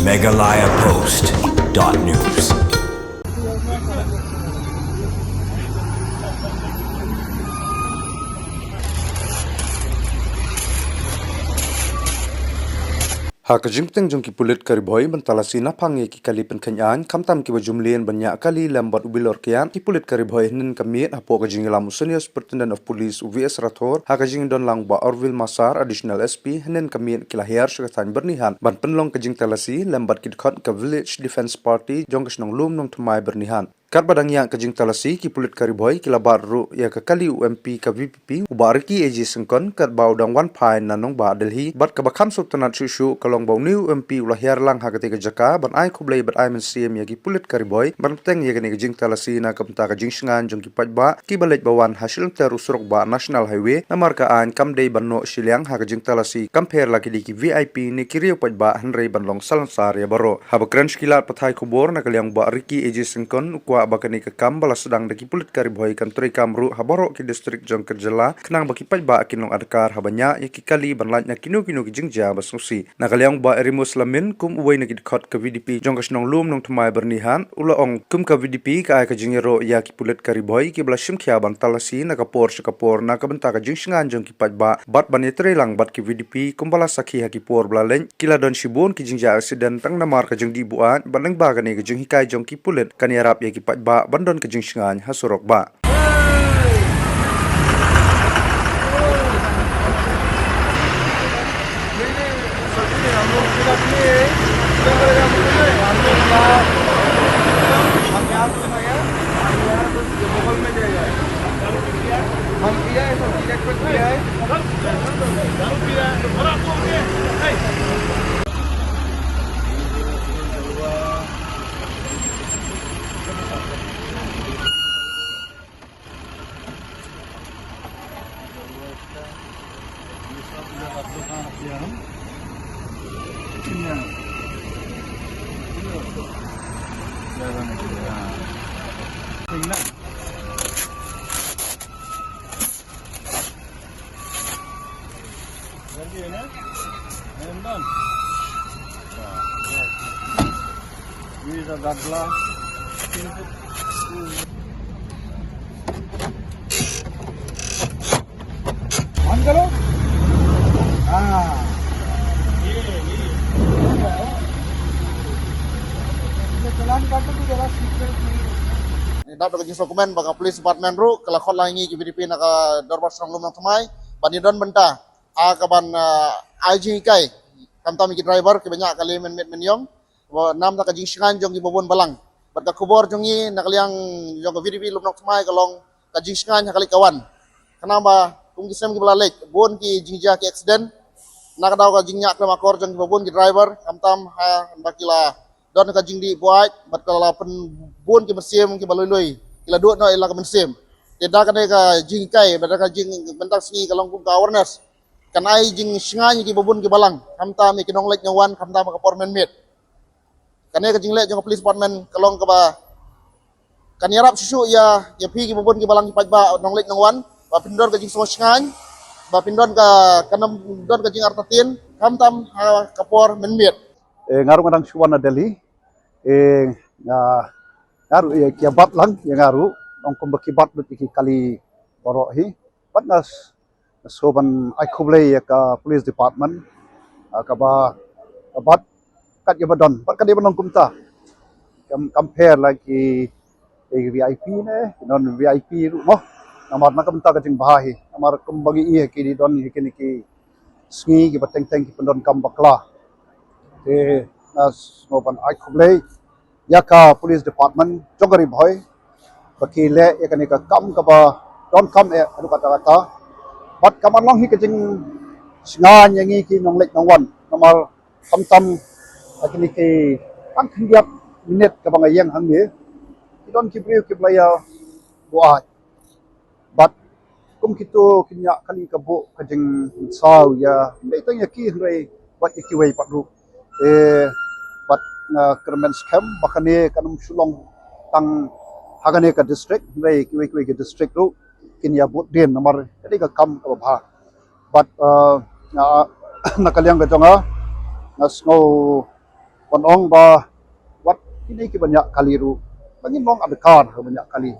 megalayapost.news. Hakajingteng jong ki pulit karibhoy bantalasi na pangi ki kalipan kanyaan kamtam ki bajumlian banyak kali lambat ubilor kian ki pulit karibhoy nin kamiet hapo kajing lamu senior superintendent of police UVS Rathor hakajing don lang ba Orville Masar additional SP nin kamiet ki lahir sekatan bernihan ban penlong kajing talasi lambat ki dekat ke village defense party jong kasnong lum nong tumai bernihan. Kat badang yang kajing talasi ki pulit karibhoy ki labar ru ya ke kali UMP ke VPP ubariki AJ sengkon kat bau dang wan pai nanong ba Delhi bat ke bakam sultanat shushu kalong bau new UMP ulahir lang hakati ke jaka ban ai kublai bat ai mensiam ya ki pulit karibhoy ban teng ya ke kajing talasi na kamta kajing shengan jong ki pajba ki balaj bawan hasil terusrok ba national highway na marka an kamdei ban no shiliang hakajing talasi compare lagi di ki VIP ni kiriyo pajba hanrei ban long salansar ya baro habakran kilat pathai kubor na kaliang ba Riki AJ sengkon bakani ke kam bala sedang daki pulit karibhoy kantri kamru haboro ki distrik jong kerjala kenang baki pajba kinong adkar habanya ya ki kali banlat na kinu ki jingja basusi na kaliang ba eri muslimin kum uwai na kidkot ke VDP jong kasnong lum nong tumai bernihan ulaong kum ke VDP ka ay ka jingero ya ki pulit karibhoy ki bala shimkhia ban talasi na kapor na kabenta ka jingshingan jong ki pajba bat ban yetre lang bat ki VDP kum bala sakhi ha ki por bala len kila don shibun ki jingja accident tang na mar ka jong dibuan baneng ba gani ka jing hikai jong ki pulit kani arab ya ki pajba bandon ke jingshingan hasurok ba. Dapat kejing dokumen baka police department ru kala khot langi ki VDP na ka dorbar sang lum nang thamai bani don benta a ka ban IG kai tam ki driver ki banyak kali men yong nam ta kejing shingan jong ki bobon balang bat ka kubor jongi na kaliang jong ka VDP lum nang thamai kalong kejing shingan kali kawan kenapa kum kisem ki balalek bon ki jingja ki accident na ka daw ka jingnya ka makor jong ki bobon ki driver tam ha bakila don ka jing di buat bat kala pen bon ki mesim ki baloi kila duat no ila ka mesim tidak kan ka jing kai bat ka jing bentak singi kalong kum ka awareness kan ai jing singanya ki bobon ki balang kamta mi ki nonglek nyawan kamta ka pormen met kan ka jing lek jong police department kalong ka ba kan yarap susu ya pi ki bobon ki balang ki pajba nonglek nyawan ba pindon ka jing so singan ba pindon ka kanam don ka jing artatin kamtam ka por men met ngaru ngadang suwana Delhi ngaru kiabat lang yang ngaru ong kumbakibat betiki kali borok hi patnas soban ai kublai ka police department ka ba bat kat yabadon pat kad yabadon kumta compare lagi VIP ne non VIP ru mo namar na kumta ka ting bahahi namar kumbagi iya ki di don hikini ki sngi ki bateng teng ki pendon kam bakla nas soban ai kublai ya ka police department jogari boy bakile ya kan ka kam ka ba don kam anu kata bat kaman long hi kajing singan yang ki nonglek nongwan nomor tam akini ki ang khiap minute ka bangayang hangye don ki priu ki playa buat bat kum kito kinya kali ka bo kajing saw ya betang ya ki hre bat ki wei patru bat kermen scam bakane kanum sulong tang hagane ka district rei kiwe ke district ru kinya bot den nomor kadi ka kam ka ba but nakaliang ka jonga na snow Panong ba wat ini ki banyak kali ru. Bangin long adekar banyak kali.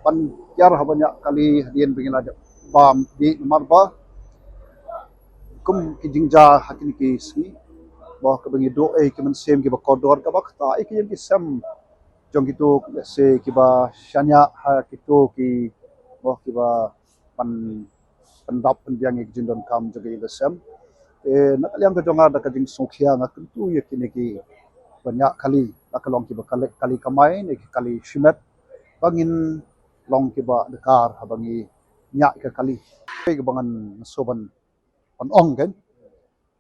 Pan yar banyak kali hadian bingin ada bam di marba. Kum ki jingja hakin ki si. Bah ke bangi do ki men sem ki ba kodor ka ba ta ki yang ki sem. Jong gitu se ki ba shanya ha kitu ki bah ki ba pendap pendiang ki jindon kam jaga ki sem. Nak liang ke jonga da kajing songkhia nga tentu ya kini ki banyak kali nakalong ki ba kali kamai ni kali shimet bangin long ki ba dekar habangi nya ka kali ke bangan soban panong kan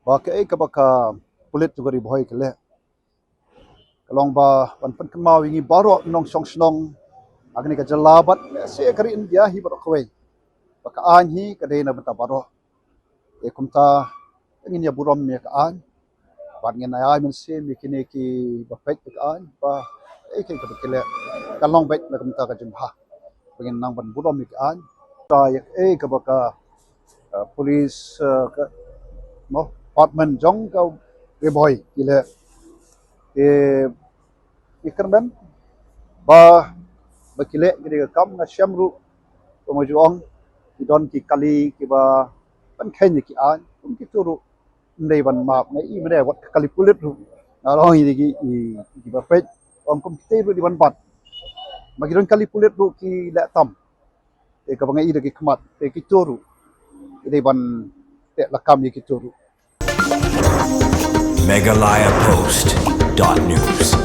ba ke ka ba ka pulit jugari boy kele kalong ba pan kemau wingi baro nong song snong agni ka jalabat se kari india hi baro kwai ba ka anhi ka de na bata baro kumta ingin ya buram ni kaan ban ngin ay men se mi kini ki ba pek kaan ba ke ka kele kalong bet na kumta ka jumha bangin nang ban buram ni kaan ta ya ka ba ka police ka mo department jong ka boy kile ikan ba bakile gede ka kam na syamru pemajuang idon ki kali ki ba pan khen ki an ki turu ndai ban map ngai i mede wat kali pulit ru na lo hi ki ba pet om kom te ru di ban bat bagi don kali pulit ru ki la tam ka bangai i ki khmat ki turu idai ban te lakam ki turu Meghalaya Post.news